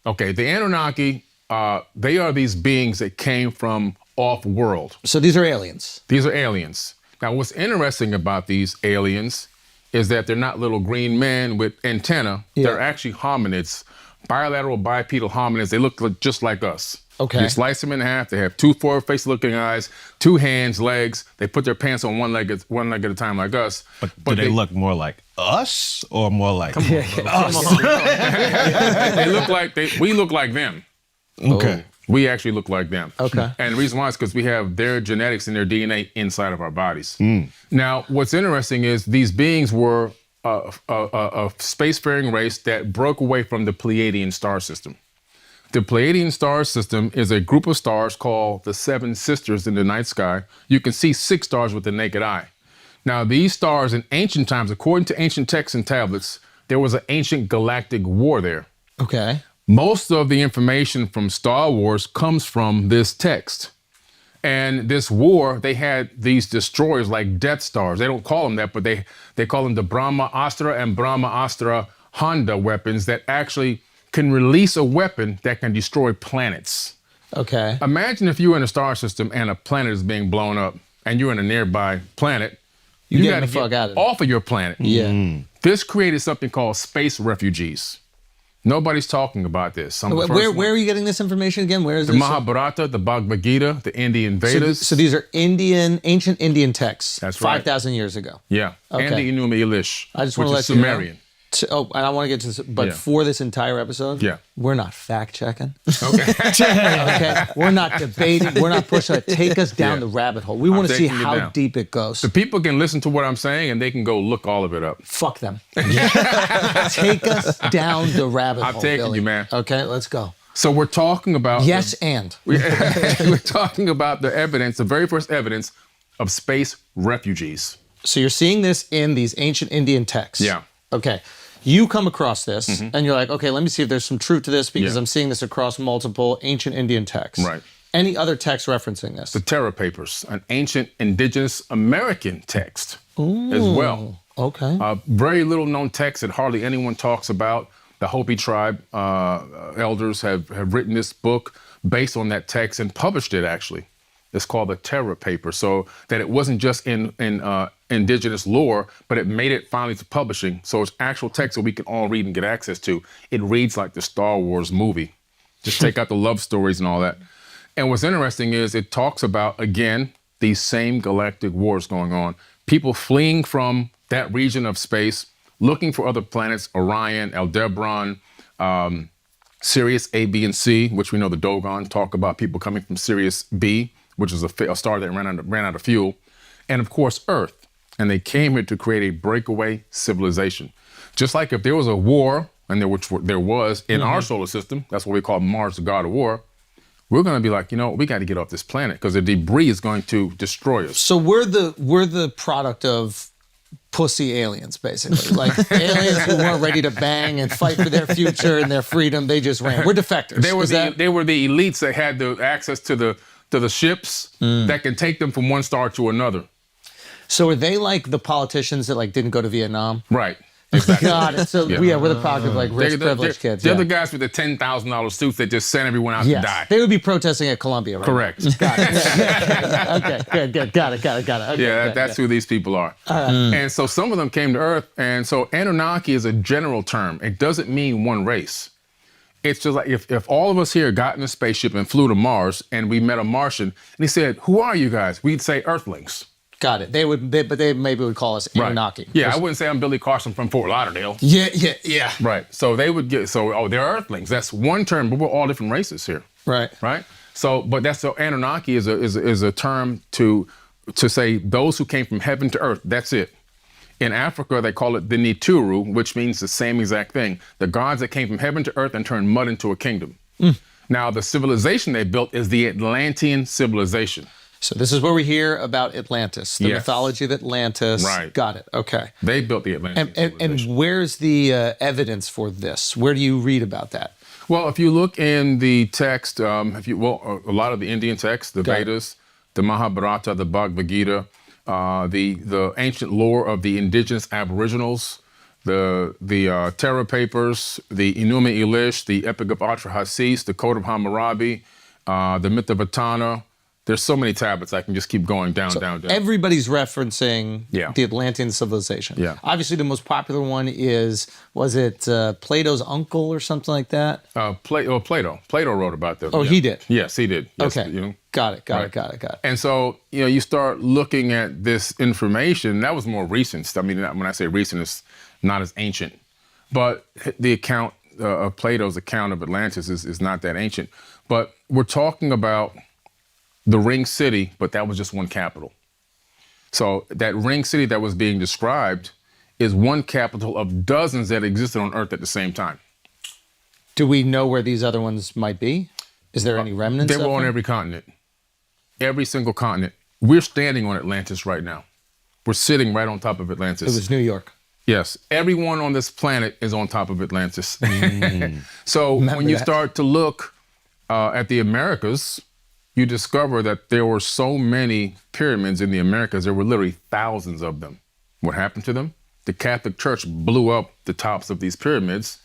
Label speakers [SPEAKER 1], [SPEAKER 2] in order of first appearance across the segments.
[SPEAKER 1] Okay, the Anunnaki, they are these beings that came from off-world.
[SPEAKER 2] So these are aliens.
[SPEAKER 1] These are aliens. Now, what's interesting about these aliens is that they're not little green men with antenna.
[SPEAKER 2] Yeah.
[SPEAKER 1] They're actually hominids, bilateral bipedal hominids. They look just like us.
[SPEAKER 2] Okay.
[SPEAKER 1] You slice them in half. They have two forward-facing-looking eyes, two hands, legs. They put their pants on one leg at a time, like us.
[SPEAKER 3] But do they look more like us or more like us?
[SPEAKER 1] They look like we look like them.
[SPEAKER 3] Okay.
[SPEAKER 1] We actually look like them.
[SPEAKER 2] Okay.
[SPEAKER 1] And the reason why is because we have their genetics and their DNA inside of our bodies. Now, what's interesting is these beings were a spacefaring race that broke away from the Pleiadian star system. The Pleiadian star system is a group of stars called the Seven Sisters in the night sky. You can see 6 stars with the naked eye. Now, these stars in ancient times, according to ancient texts and tablets, there was an ancient galactic war there.
[SPEAKER 2] Okay.
[SPEAKER 1] Most of the information from Star Wars comes from this text. And this war, they had these destroyers like Death Stars. They don't call them that, but they call them the Brahma-Astra and Brahma-Astra Honda weapons that actually can release a weapon that can destroy planets.
[SPEAKER 2] Okay.
[SPEAKER 1] Imagine if you were in a star system and a planet is being blown up and you're in a nearby planet. You got to get off of your planet.
[SPEAKER 2] Yeah.
[SPEAKER 1] This created something called space refugees. Nobody's talking about this.
[SPEAKER 2] Where are you getting this information again? Where is
[SPEAKER 1] the
[SPEAKER 2] this?
[SPEAKER 1] Mahabharata, the Bhagavad Gita, the Indian Vedas.
[SPEAKER 2] So these are ancient Indian texts.
[SPEAKER 1] That's right.
[SPEAKER 2] 5,000 years ago.
[SPEAKER 1] Yeah.
[SPEAKER 2] Okay.
[SPEAKER 1] And the Enuma Elish,
[SPEAKER 2] I just
[SPEAKER 1] which
[SPEAKER 2] want to
[SPEAKER 1] is
[SPEAKER 2] let you know.
[SPEAKER 1] Sumerian.
[SPEAKER 2] And I want to get to this, but for this entire episode, we're not fact checking.
[SPEAKER 1] Okay.
[SPEAKER 2] Okay. We're not debating. We're not pushing it. Take us down the rabbit hole. We want to see how deep it goes.
[SPEAKER 1] The people can listen to what I'm saying and they can go look all of it up.
[SPEAKER 2] Fuck them. Take us down the rabbit hole.
[SPEAKER 1] I'm taking
[SPEAKER 2] Billy.
[SPEAKER 1] you, man.
[SPEAKER 2] Okay, let's go.
[SPEAKER 1] So we're talking about we're talking about the evidence, the very first evidence of space refugees.
[SPEAKER 2] So you're seeing this in these ancient Indian texts.
[SPEAKER 1] Yeah.
[SPEAKER 2] Okay. You come across this and you're like, okay, let me see if there's some truth to this because I'm seeing this across multiple ancient Indian texts.
[SPEAKER 1] Right.
[SPEAKER 2] Any other text referencing this?
[SPEAKER 1] The Terra Papers, an ancient indigenous American text as well.
[SPEAKER 2] Okay.
[SPEAKER 1] Very little known text that hardly anyone talks about. The Hopi tribe elders have written this book based on that text and published it actually. It's called the Terra Paper, so that it wasn't just in indigenous lore, but it made it finally to publishing. So it's actual text that we can all read and get access to. It reads like the Star Wars movie. Just take out the love stories and all that. And what's interesting is it talks about, again, these same galactic wars going on. People fleeing from that region of space, looking for other planets, Orion, Aldebaran, Sirius A, B, and C, which we know the Dogon talk about people coming from Sirius B, which is a star that ran out of fuel, and of course Earth. And they came here to create a breakaway civilization. Just like if there was a war, and there was in our solar system, that's what we call Mars, the god of war, we're going to be like, we got to get off this planet because the debris is going to destroy us.
[SPEAKER 2] So we're the product of pussy aliens, basically. Like aliens who weren't ready to bang and fight for their future and their freedom. They just ran. We're defectors.
[SPEAKER 1] They were the elites that had the access to the ships that can take them from one star to another.
[SPEAKER 2] So are they like the politicians that didn't go to Vietnam?
[SPEAKER 1] Right. Exactly.
[SPEAKER 2] Got it. So we're the product of rich, privileged kids.
[SPEAKER 1] They're the guys with the $10,000 suits that just sent everyone out to die.
[SPEAKER 2] They would be protesting at Columbia, right?
[SPEAKER 1] Correct.
[SPEAKER 2] Got it. Okay, good. Got it. Okay,
[SPEAKER 1] that's who these people are. And so some of them came to Earth, and so Anunnaki is a general term. It doesn't mean one race. It's just like if all of us here got in a spaceship and flew to Mars and we met a Martian and he said, "Who are you guys?" We'd say Earthlings.
[SPEAKER 2] Got it. But they maybe would call us Anunnaki.
[SPEAKER 1] Right. Yeah, I wouldn't say I'm Billy Carson from Fort Lauderdale.
[SPEAKER 2] Yeah.
[SPEAKER 1] Right. So they would they're Earthlings. That's one term, but we're all different races here.
[SPEAKER 2] Right.
[SPEAKER 1] Right. So, but Anunnaki is a term to say those who came from heaven to earth. That's it. In Africa, they call it the Nituru, which means the same exact thing. The gods that came from heaven to earth and turned mud into a kingdom. Now, the civilization they built is the Atlantean civilization.
[SPEAKER 2] So this is where we hear about Atlantis, the mythology of Atlantis.
[SPEAKER 1] Right.
[SPEAKER 2] Got it. Okay.
[SPEAKER 1] They built the Atlantean civilization.
[SPEAKER 2] And where's the evidence for this? Where do you read about that?
[SPEAKER 1] Well, if you look in the text, a lot of the Indian texts, the Vedas, the Mahabharata, the Bhagavad Gita, the ancient lore of the indigenous aboriginals, the Terra Papers, the Enuma Elish, the Epic of Atrahasis, the Code of Hammurabi, the Myth of Etana. There's so many tablets. I can just keep going down.
[SPEAKER 2] Everybody's referencing the Atlantean civilization.
[SPEAKER 1] Yeah.
[SPEAKER 2] Obviously, the most popular one was it Plato's uncle or something like that?
[SPEAKER 1] Plato. Plato wrote about this.
[SPEAKER 2] Oh, he did?
[SPEAKER 1] Yes, he did. Yes,
[SPEAKER 2] Okay. Got it.
[SPEAKER 1] And so, you start looking at this information. That was more recent. I mean, when I say recent, it's not as ancient. But the account of Plato's account of Atlantis is not that ancient. But we're talking about the ring city, but that was just one capital. So that ring city that was being described is one capital of dozens that existed on Earth at the same time.
[SPEAKER 2] Do we know where these other ones might be? Is there any remnants?
[SPEAKER 1] They were on every continent, every single continent. We're standing on Atlantis right now. We're sitting right on top of Atlantis.
[SPEAKER 2] It was New York.
[SPEAKER 1] Yes, everyone on this planet is on top of Atlantis. So when you start to look at the Americas, you discover that there were so many pyramids in the Americas. There were literally thousands of them. What happened to them? The Catholic Church blew up the tops of these pyramids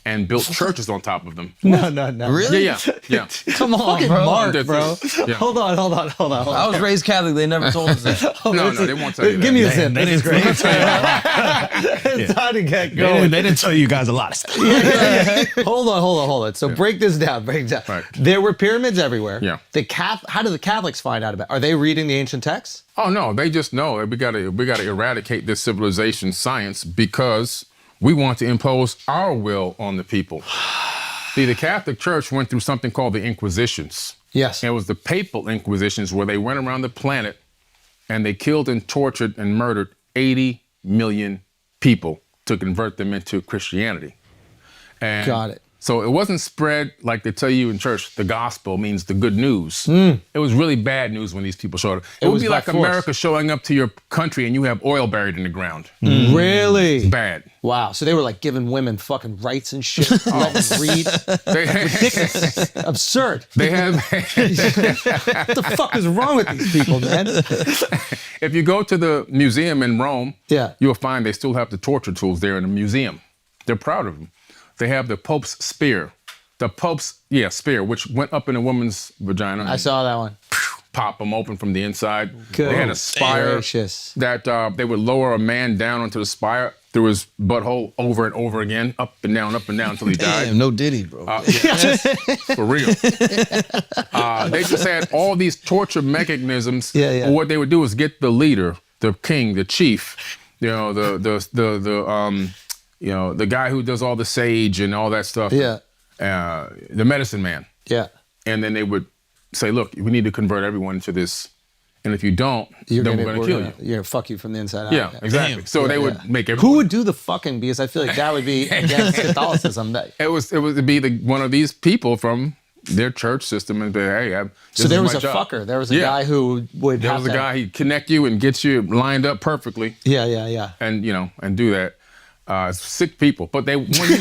[SPEAKER 1] and built churches on top of them.
[SPEAKER 2] No.
[SPEAKER 4] Really?
[SPEAKER 1] Yeah.
[SPEAKER 2] Come on,
[SPEAKER 4] bro.
[SPEAKER 2] Mark,
[SPEAKER 1] That's
[SPEAKER 2] bro.
[SPEAKER 1] it. Yeah.
[SPEAKER 2] Hold on.
[SPEAKER 4] I was raised Catholic. They never told us that.
[SPEAKER 1] No, they won't tell you that.
[SPEAKER 2] Give me a sip.
[SPEAKER 3] They
[SPEAKER 2] This is
[SPEAKER 3] didn't
[SPEAKER 2] great.
[SPEAKER 3] tell you
[SPEAKER 2] It's time to get going.
[SPEAKER 3] They didn't tell you guys a lot of stuff.
[SPEAKER 2] Hold on. So break this down.
[SPEAKER 1] Right.
[SPEAKER 2] There were pyramids everywhere.
[SPEAKER 1] Yeah.
[SPEAKER 2] How do the Catholics find out about it? Are they reading the ancient texts?
[SPEAKER 1] Oh no, they just know that we gotta eradicate this civilization science because we want to impose our will on the people. See, the Catholic Church went through something called the Inquisitions.
[SPEAKER 2] Yes.
[SPEAKER 1] And it was the papal Inquisitions where they went around the planet and they killed and tortured and murdered 80 million people to convert them into Christianity. And
[SPEAKER 2] Got it.
[SPEAKER 1] So it wasn't spread like they tell you in church, the gospel means the good news. It was really bad news when these people showed up. It would
[SPEAKER 2] was
[SPEAKER 1] be
[SPEAKER 2] by
[SPEAKER 1] like
[SPEAKER 2] force.
[SPEAKER 1] America showing up to your country and you have oil buried in the ground.
[SPEAKER 2] Really?
[SPEAKER 1] It's bad.
[SPEAKER 2] Wow. So they were like giving women fucking rights and shit. Letting them read.
[SPEAKER 1] They,
[SPEAKER 2] Absurd.
[SPEAKER 1] they have,
[SPEAKER 2] What the fuck is wrong with these people, man?
[SPEAKER 1] if you go to the museum in Rome,
[SPEAKER 2] Yeah.
[SPEAKER 1] you'll find they still have the torture tools there in the museum. They're proud of them. They have the Pope's spear. The Pope's, spear, which went up in a woman's vagina.
[SPEAKER 2] I saw that one.
[SPEAKER 1] Pop them open from the inside.
[SPEAKER 2] Good
[SPEAKER 1] They had a spire
[SPEAKER 2] gracious.
[SPEAKER 1] that they would lower a man down onto the spire through his butthole over and over again, up and down until he died.
[SPEAKER 4] Damn, no Diddy, bro.
[SPEAKER 1] For real. They just had all these torture mechanisms.
[SPEAKER 2] Yeah.
[SPEAKER 1] What they would do is get the leader, the king, the chief, the guy who does all the sage and all that stuff.
[SPEAKER 2] Yeah.
[SPEAKER 1] The medicine man.
[SPEAKER 2] Yeah.
[SPEAKER 1] And then they would say, look, we need to convert everyone to this. And if you don't, then we're going to kill you.
[SPEAKER 2] You're gonna fuck you from the inside out.
[SPEAKER 1] Yeah, exactly.
[SPEAKER 3] Damn.
[SPEAKER 1] So they would make everyone.
[SPEAKER 2] Who would do the fucking? Because I feel like that would be against Catholicism.
[SPEAKER 1] It would be one of these people from their church system and be, hey,
[SPEAKER 2] So there was a
[SPEAKER 1] job.
[SPEAKER 2] fucker. There was a guy who would.
[SPEAKER 1] There was a guy, he'd connect you and get you lined up perfectly.
[SPEAKER 2] Yeah.
[SPEAKER 1] And and do that. Sick people, but they when you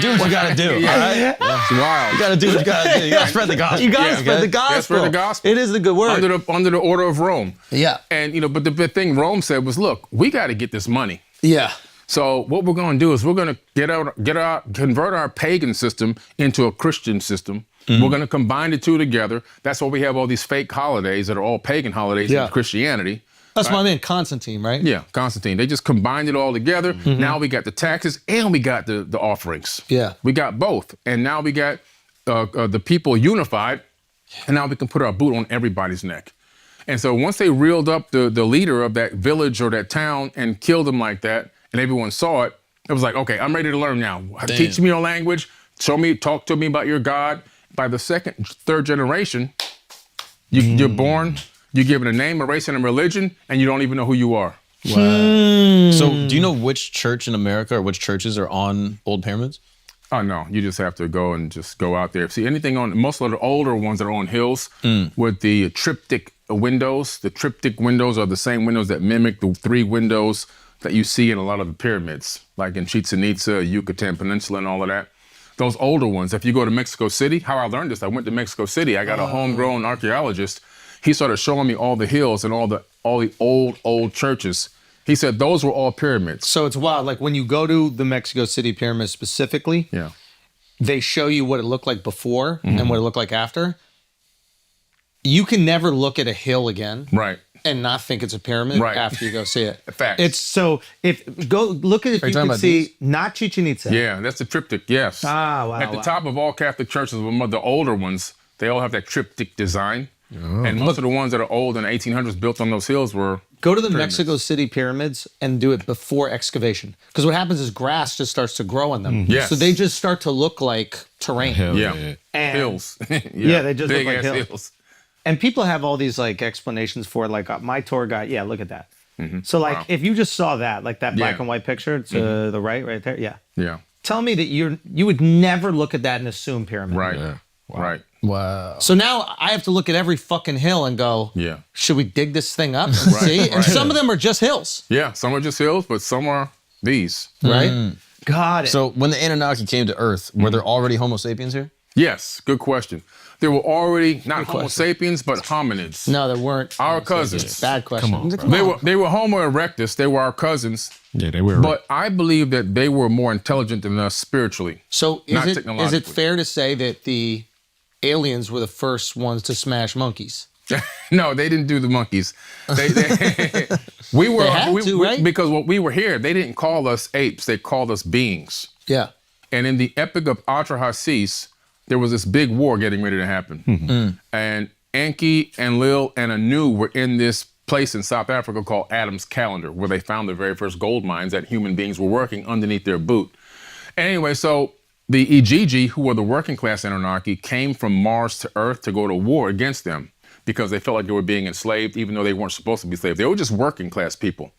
[SPEAKER 4] Do what you gotta do, all right?
[SPEAKER 1] it's wild.
[SPEAKER 4] You gotta do what you gotta do. You gotta spread the gospel.
[SPEAKER 2] You gotta spread the gospel.
[SPEAKER 1] Yeah, spread the gospel.
[SPEAKER 2] It is the good word.
[SPEAKER 1] under the order of Rome.
[SPEAKER 4] Yeah.
[SPEAKER 1] And but the big thing Rome said was, look, we got to get this money.
[SPEAKER 2] Yeah.
[SPEAKER 1] So what we're going to do is we're going to convert our pagan system into a Christian system. We're going to combine the two together. That's why we have all these fake holidays that are all pagan holidays in Christianity.
[SPEAKER 2] That's my man Constantine, right?
[SPEAKER 1] Yeah, Constantine. They just combined it all together. Now we got the taxes and we got the offerings.
[SPEAKER 2] Yeah.
[SPEAKER 1] We got both. And now we got the people unified. And now we can put our boot on everybody's neck. And so once they reeled up the leader of that village or that town and killed him like that, and everyone saw it, it was like, okay, I'm ready to learn now. Teach me your language. Talk to me about your God. By the second, third generation, you're born, you're given a name, a race, and a religion, and you don't even know who you are.
[SPEAKER 4] Wow. So do you know which church in America or which churches are on old pyramids?
[SPEAKER 1] Oh, no. You just have to go out there. See, anything on, most of the older ones that are on hills with the triptych windows. The triptych windows are the same windows that mimic the three windows that you see in a lot of the pyramids, like in Chichen Itza, Yucatan Peninsula, and all of that. Those older ones, if you go to Mexico City, how I learned this, I went to Mexico City. I got a homegrown archaeologist. He started showing me all the hills and all the old churches. He said those were all pyramids.
[SPEAKER 2] So it's wild. Like when you go to the Mexico City pyramids specifically,
[SPEAKER 1] Yeah.
[SPEAKER 2] they show you what it looked like before and what it looked like after. You can never look at a hill again
[SPEAKER 1] Right.
[SPEAKER 2] and not think it's a pyramid
[SPEAKER 1] Right.
[SPEAKER 2] after you go see it.
[SPEAKER 1] Facts.
[SPEAKER 5] It's so if go look at if
[SPEAKER 4] Are you
[SPEAKER 5] you
[SPEAKER 4] talking
[SPEAKER 5] can
[SPEAKER 4] about
[SPEAKER 5] see
[SPEAKER 4] these?
[SPEAKER 5] not Chichen Itza.
[SPEAKER 1] Yeah, that's the triptych. Yes.
[SPEAKER 5] Ah, wow,
[SPEAKER 1] At the
[SPEAKER 5] wow.
[SPEAKER 1] top of all Catholic churches, the older ones, they all have that triptych design. And most of the ones that are old in the 1800s built on those hills were
[SPEAKER 2] Go to the
[SPEAKER 1] pyramids.
[SPEAKER 2] Mexico City pyramids and do it before excavation. Because what happens is grass just starts to grow on them.
[SPEAKER 1] Yes.
[SPEAKER 2] So they just start to look like terrain.
[SPEAKER 1] Yeah.
[SPEAKER 5] And,
[SPEAKER 1] Hills.
[SPEAKER 5] Yeah, they just look
[SPEAKER 1] Big
[SPEAKER 5] like
[SPEAKER 1] ass
[SPEAKER 5] hills. And people have all these like explanations for it. Like my tour guide. Yeah, look at that. So like if you just saw that, like that black
[SPEAKER 1] Yeah.
[SPEAKER 5] and white picture to the right there. Yeah.
[SPEAKER 1] Yeah.
[SPEAKER 5] Tell me that you would never look at that and assume pyramid.
[SPEAKER 1] Right.
[SPEAKER 3] Yeah. Wow.
[SPEAKER 1] Right.
[SPEAKER 4] Wow.
[SPEAKER 2] So now I have to look at every fucking hill and go,
[SPEAKER 1] Yeah.
[SPEAKER 2] should we dig this thing up and see? And
[SPEAKER 1] right.
[SPEAKER 2] some of them are just hills,
[SPEAKER 1] Yeah. Some are just hills, but some are these.
[SPEAKER 2] right?
[SPEAKER 5] Got it.
[SPEAKER 4] So when the Anunnaki came to Earth, were there already Homo sapiens here?
[SPEAKER 1] Yes. Good question. There were already not Homo sapiens, but hominids.
[SPEAKER 2] No, there weren't.
[SPEAKER 1] Our cousins.
[SPEAKER 2] Bad question.
[SPEAKER 3] on, bro.
[SPEAKER 1] They were Homo erectus. They were our cousins.
[SPEAKER 3] Yeah, they were.
[SPEAKER 1] But I believe that they were more intelligent than us spiritually.
[SPEAKER 2] So
[SPEAKER 1] Not
[SPEAKER 2] is it
[SPEAKER 1] technologically.
[SPEAKER 2] fair to say that the aliens were the first ones to smash monkeys?
[SPEAKER 1] No, they didn't do the monkeys. We were
[SPEAKER 2] They had to, right?
[SPEAKER 1] because when we were here, they didn't call us apes. They called us beings.
[SPEAKER 2] Yeah.
[SPEAKER 1] And in the Epic of Atrahasis, there was this big war getting ready to happen. And Enki and Lil and Anu were in this place in South Africa called Adam's Calendar, where they found the very first gold mines that human beings were working underneath their boot. Anyway, so the Ijiji, who were the working class Anunnaki, came from Mars to Earth to go to war against them because they felt like they were being enslaved, even though they weren't supposed to be enslaved. They were just working class people.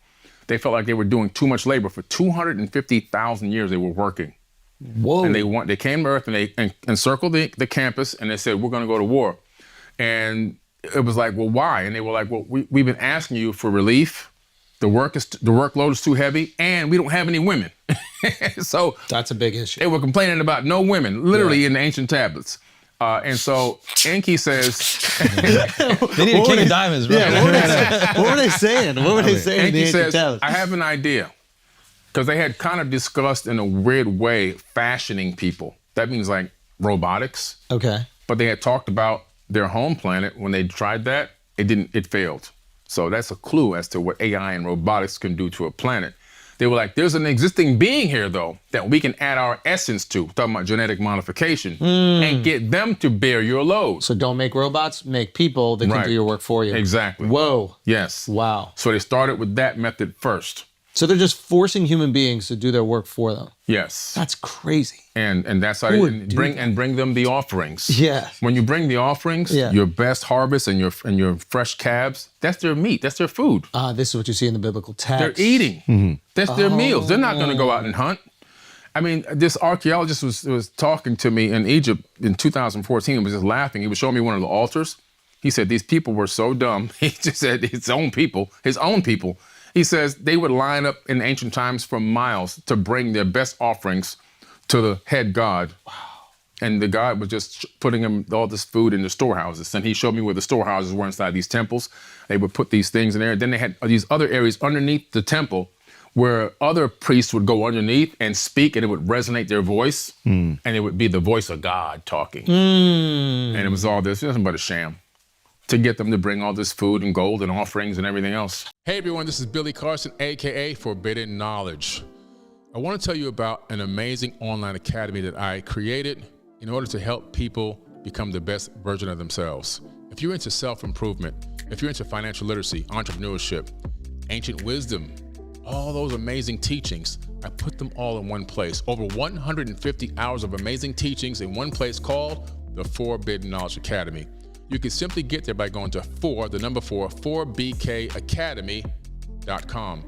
[SPEAKER 1] They felt like they were doing too much labor. For 250,000 years, they were working.
[SPEAKER 2] Whoa.
[SPEAKER 1] And they came to Earth and they encircled the campus and they said, we're going to go to war. And it was like, well, why? And they were like, well, we've been asking you for relief. The workload is too heavy and we don't have any women. So
[SPEAKER 2] That's a big issue.
[SPEAKER 1] they were complaining about no women, literally in the ancient tablets. And so Enki says,
[SPEAKER 4] They need a king of diamonds, bro.
[SPEAKER 2] What were they saying? What were they saying? in the
[SPEAKER 1] Enki
[SPEAKER 2] ancient
[SPEAKER 1] says,
[SPEAKER 2] tablets?
[SPEAKER 1] I have an idea. Because they had kind of discussed in a weird way fashioning people. That means like robotics.
[SPEAKER 2] Okay.
[SPEAKER 1] But they had talked about their home planet. When they tried that, it failed. So that's a clue as to what AI and robotics can do to a planet. They were like, there's an existing being here, though, that we can add our essence to, talking about genetic modification, and get them to bear your load.
[SPEAKER 2] So don't make robots, make people that can
[SPEAKER 1] Right.
[SPEAKER 2] do your work for you.
[SPEAKER 1] Exactly.
[SPEAKER 2] Whoa.
[SPEAKER 1] Yes.
[SPEAKER 2] Wow.
[SPEAKER 1] So they started with that method first.
[SPEAKER 2] So they're just forcing human beings to do their work for them.
[SPEAKER 1] Yes.
[SPEAKER 2] That's crazy.
[SPEAKER 1] And that's how
[SPEAKER 2] Who
[SPEAKER 1] they
[SPEAKER 2] would do
[SPEAKER 1] bring them the offerings.
[SPEAKER 2] Yeah.
[SPEAKER 1] When you bring the offerings,
[SPEAKER 2] Yeah.
[SPEAKER 1] your best harvest and your fresh calves, that's their meat, that's their food.
[SPEAKER 2] This is what you see in the biblical text.
[SPEAKER 1] They're eating. That's their meals. They're not going to go out and hunt. I mean, this archaeologist was talking to me in Egypt in 2014 and was just laughing. He was showing me one of the altars. He said these people were so dumb. He just said his own people. He says they would line up in ancient times for miles to bring their best offerings to the head god. Wow. And the god was just putting them all this food in the storehouses. And he showed me where the storehouses were inside these temples. They would put these things in there. Then they had these other areas underneath the temple where other priests would go underneath and speak, and it would resonate their voice. And it would be the voice of God talking. And it was all this, nothing but a sham, to get them to bring all this food and gold and offerings and everything else. Hey everyone, this is Billy Carson, AKA Forbidden Knowledge. I want to tell you about an amazing online academy that I created in order to help people become the best version of themselves. If you're into self-improvement, if you're into financial literacy, entrepreneurship, ancient wisdom, all those amazing teachings, I put them all in one place. Over 150 hours of amazing teachings in one place called the Forbidden Knowledge Academy. You can simply get there by going to 4BKacademy.com.